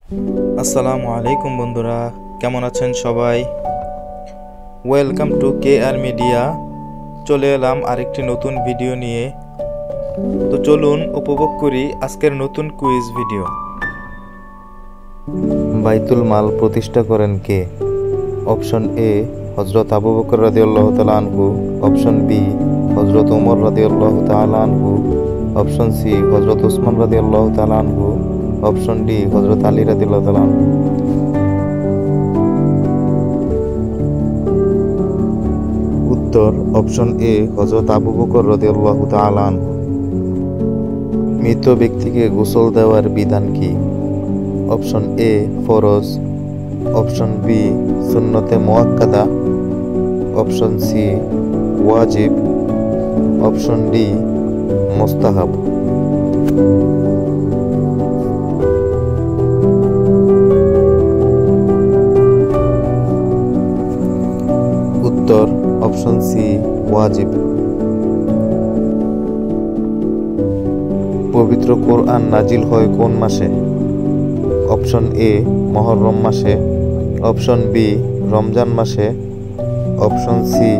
আসসালামু আলাইকুম বন্ধুরা, কেমন আছেন সবাই? Welcome to KR media. চলে এলাম আরেকটি নতুন ভিডিও নিয়ে। তো চলুন উপভোগ করি আজকের নতুন কুইজ ভিডিও। বাইতুল মাল প্রতিষ্ঠা করেন কে? অপশন এ হযরত আবু বকর রাদিয়াল্লাহু তাআলা আনহু, অপশন বি হযরত ওমর রাদিয়াল্লাহু তাআলা আনহু, অপশন সি হযরত উসমান রাদিয়াল্লাহু তাআলা আনহু, অপশন ডি হযরত আলী রাদিয়াল্লাহু তাআলা আনহু। উত্তর অপশন এ হযরত আবু বকর রাদিয়াল্লাহু তাআলা আনহু। মৃত ব্যক্তিকে গোসল দেওয়ার বিধান কি? অপশন এ ফরজ, অপশন বি সুন্নতে মুআক্কাদা, অপশন সি ওয়াজিব, অপশন ডি মুস্তাহাব। উত্তর অপশন সি ওয়াজিব। পবিত্র কোরআন নাজিল হয় কোন মাসে? অপশন এ মুহররম মাসে, অপশন বি রমজান মাসে, অপশন সি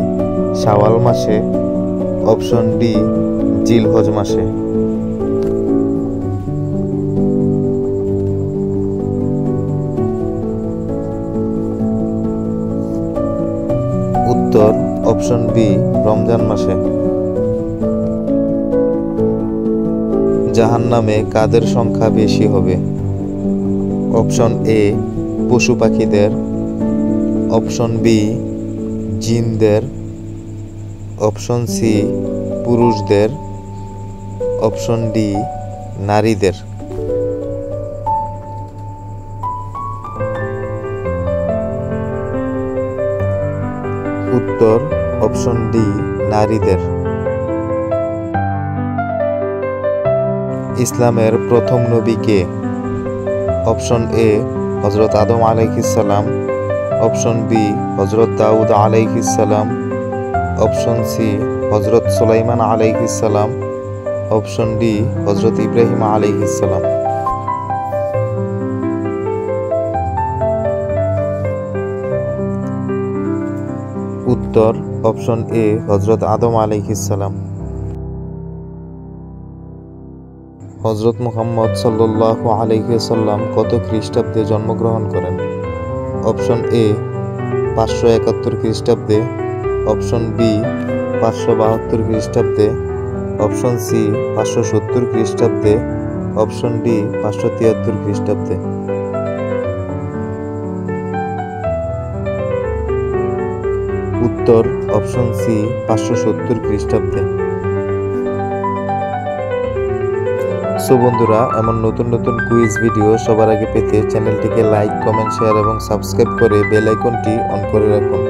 শাওয়াল মাসে, অপশন ডি জিলহজ মাসে। উত্তর অপশন বি রমজান মাসে। জাহান্নামে কাদের সংখ্যা বেশি হবে? অপশন এ পশু পাখিদের, অপশন বি জিনদের, অপশন সি পুরুষদের, অপশন ডি নারীদের। উত্তর অপশন ডি নারীদের। ইসলামের প্রথম নবী কে? অপশন এ হযরত আদম আলাইহিস সালাম, অপশন বি হযরত দাউদ আলাইহিস সালাম, অপশন সি হযরত সুলাইমান আলাইহিস সালাম, অপশন ডি হযরত ইব্রাহিম আলাইহিস সালাম। উত্তর অপশন এ হযরত আদম আলাইহিস সালাম। হযরত মুহাম্মদ সাল্লাল্লাহু আলাইহি ওয়াসাল্লাম কত খ্রিস্টাব্দে জন্মগ্রহণ করেন? অপশন এ 571 খ্রিস্টাব্দে, অপশন বি 572 খ্রিস্টাব্দে, অপশন সি 570 খ্রিস্টাব্দে, অপশন ডি 573 খ্রিস্টাব্দে। উত্তর অপশন সি 570 খ্রিস্টাব্দে। সো বন্ধুরা, এমন নতুন নতুন কুইজ ভিডিও সবার আগে পেতে চ্যানেলটিকে লাইক, কমেন্ট, শেয়ার এবং সাবস্ক্রাইব করে বেল আইকনটি অন করে রাখুন।